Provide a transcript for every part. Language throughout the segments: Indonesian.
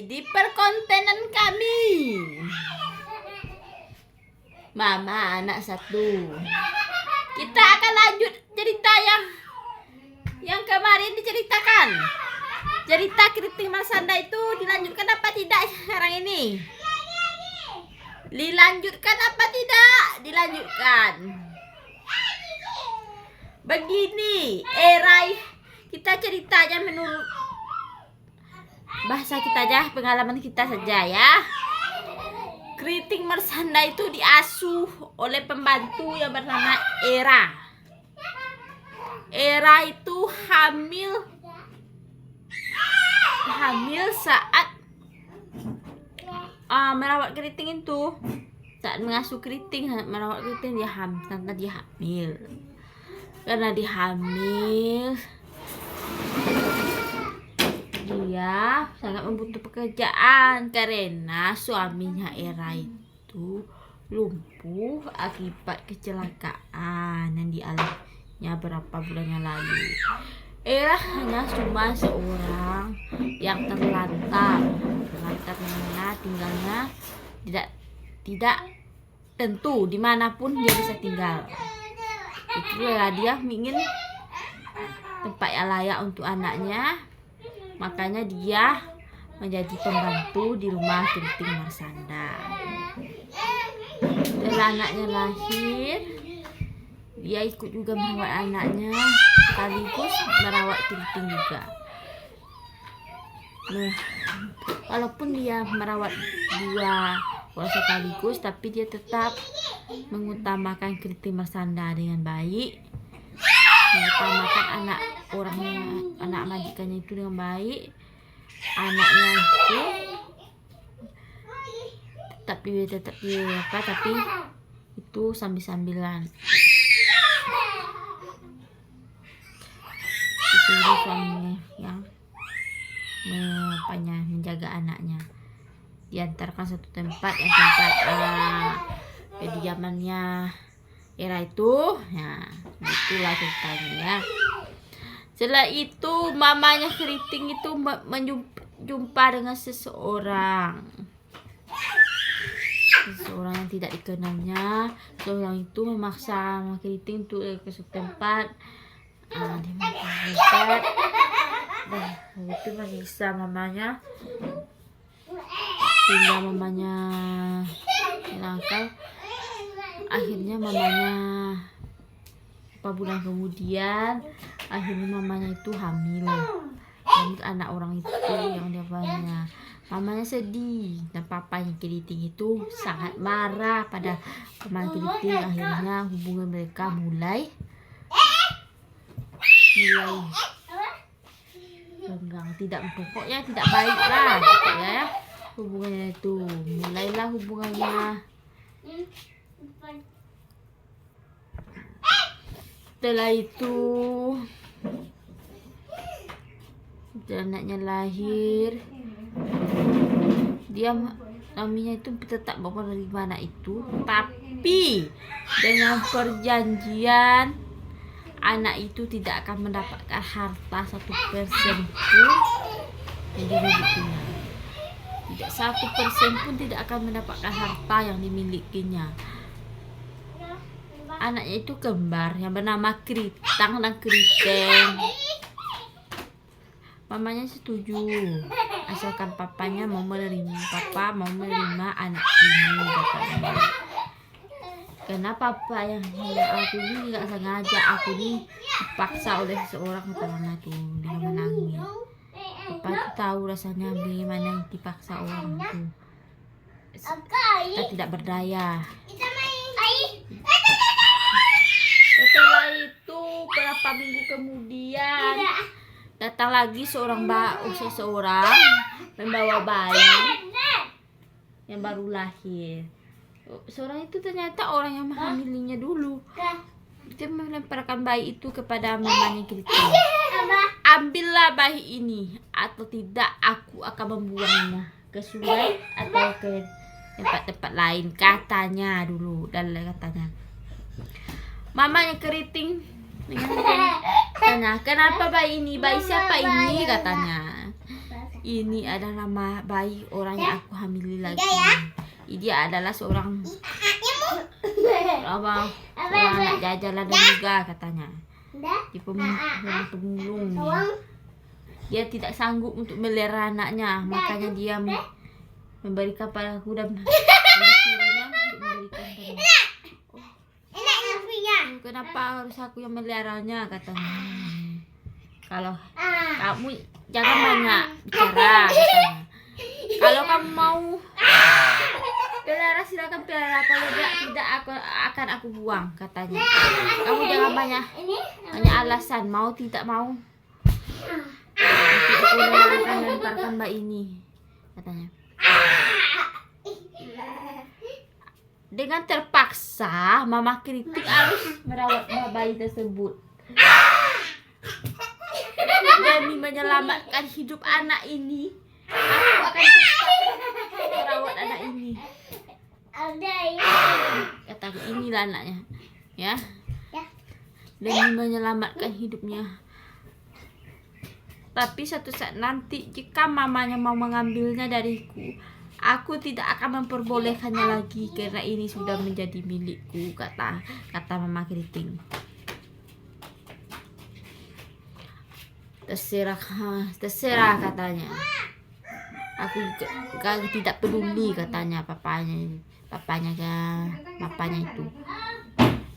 di perkontenan kami. Mama anak satu. Kita akan lanjut cerita yang kemarin diceritakan. Cerita Keriting Marsanda itu dilanjutkan apa tidak sekarang ini? Dilanjutkan apa tidak? Dilanjutkan. Begini, kita ceritanya menurut bahasa kita aja, pengalaman kita saja ya. Keriting Marsanda itu diasuh oleh pembantu yang bernama Era. Era itu hamil saat merawat keriting itu. Saat mengasuh keriting, merawat keriting dia hamil. Karena dia hamil, dia sangat membutuhkan pekerjaan karena suaminya Era itu lumpuh akibat kecelakaan yang dialaminya beberapa bulan yang lalu. Era hanya cuma seorang yang terlantar karena tinggalnya tidak tentu dimanapun dia bisa tinggal. Itulah dia ingin tempat yang layak untuk anaknya. Makanya dia menjadi pembantu di rumah Keriting Marsanda. Setelah anaknya lahir, dia ikut juga merawat anaknya, sekaligus merawat keriting juga. Nah, walaupun dia merawat dua sekaligus, tapi dia tetap mengutamakan Keriting Marsanda dengan baik, mengutamakan anak majikannya itu dengan baik. Anaknya itu tapi itu sambil-sambilan disuruh suaminya yang menjaga anaknya, diantarkan satu tempat kediamannya Era itu. Nah, itulah ceritanya ya. Setelah itu mamanya keriting itu menjumpa dengan seseorang yang tidak dikenalnya. Seorang itu memaksa keriting untuk ke suatu tempat. Itu menyiksa mamanya hingga mamanya hilangkan. Akhirnya mamanya beberapa bulan kemudian, akhirnya mamanya itu hamil anak orang itu yang dia punya. Mamanya sedih dan papanya keriting itu sangat marah pada teman keriting. Akhirnya hubungan mereka mulai renggang, pokoknya tidak baik lah ya hubungannya itu. Mulailah hubungannya. Setelah itu anaknya lahir, dia suaminya itu tetap mau menerima anak itu, tapi dengan perjanjian anak itu tidak akan mendapatkan harta 1% pun yang dimilikinya. Tidak 1% pun tidak akan mendapatkan harta yang dimilikinya. Anaknya itu kembar yang bernama Kritang dan Keriting. Mamanya setuju asalkan papanya mau menerima anak ini, katanya. Karena papa yang aku ini nggak sengaja, aku ini dipaksa oleh seseorang, kata mama tuh. Dia menangis. Papa itu tahu rasanya bagaimana dipaksa orang itu. Kita tidak berdaya. Setelah itu beberapa minggu kemudian datang lagi seseorang membawa bayi yang baru lahir. Seorang itu ternyata orang yang menghamilinya dulu. Dia melemparkan bayi itu kepada mamanya keriting. Ambillah bayi ini atau tidak aku akan membuangnya ke sungai atau ke tempat-tempat lain, katanya dulu. Dan katanya mamanya keriting tanya, kenapa bayi ini? Bayi siapa ini? Katanya. Ini adalah bayi orang yang aku hamili lagi. Dia adalah seorang anak jajalan juga katanya. Di pemulung. Dia tidak sanggup untuk melihara anaknya, makanya dia memberikan padaku dan disuruhnya untuk memberikan padaku. Kenapa harus aku yang meliharanya katanya. Kalau kamu jangan banyak bicara katanya. Kalau kamu mau pelihara silakan pelihara, kalau tidak aku buang katanya. Kamu jangan banyak alasan, mau tidak mau. Aku akan lemparkan mbak ini katanya. Dengan terpaksa mama kritik harus merawat bayi tersebut demi menyelamatkan hidup anak ini. Aku akan tetap merawat anak ini. Kataku, inilah anaknya, ya, demi menyelamatkan hidupnya. Tapi satu saat nanti jika mamanya mau mengambilnya dariku, aku tidak akan memperbolehkannya lagi karena ini sudah menjadi milikku, kata mama keriting. Terserah katanya. Aku tidak peduli katanya bapaknya itu.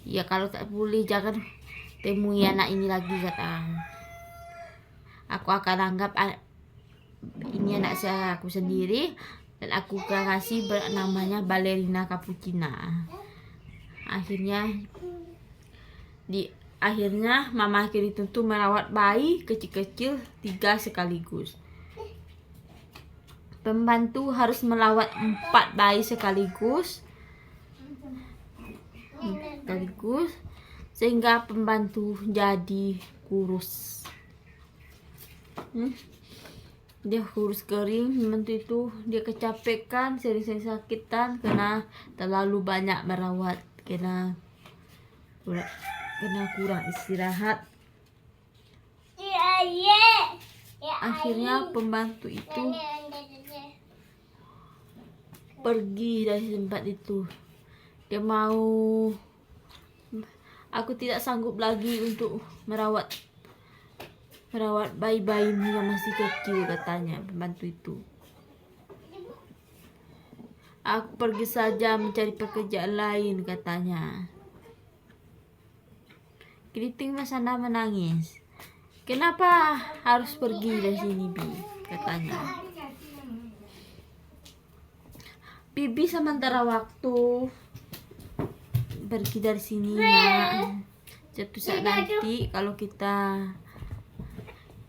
Ya kalau tak boleh jangan temui anak ini lagi kata. Aku akan anggap ini anak aku sendiri dan aku kasih namanya Ballerina Cappuccina. Akhirnya mama keriting itu merawat bayi kecil-kecil 3 sekaligus. Pembantu harus melawat 4 bayi sekaligus sehingga pembantu jadi kurus. Dia kurus kering, pembantu itu dia kecapekan, sering-sering sakitan karena terlalu banyak merawat, karena kurang istirahat. Akhirnya pembantu itu pergi dari tempat itu. Dia mau, aku tidak sanggup lagi untuk merawat bayi-bayimu yang masih kecil, katanya pembantu itu. Aku pergi saja mencari pekerjaan lain, katanya. Keriting Masana menangis. Kenapa harus pergi dari sini, Bi? Katanya. Bibi sementara waktu pergi dari sini, nak. Suatu saat nanti kalau kita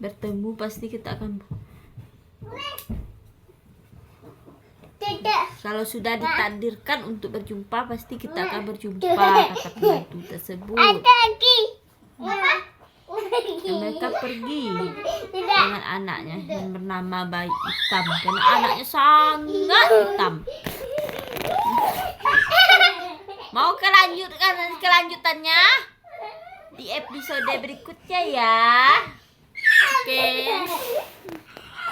bertemu pasti kita akan. Kalau sudah ditakdirkan untuk berjumpa pasti kita akan berjumpa, kata pembantu tersebut. Dan mereka pergi dengan anaknya yang bernama bayi hitam, karena anaknya sangat hitam. Mau kelanjutannya di episode berikutnya ya. Oke.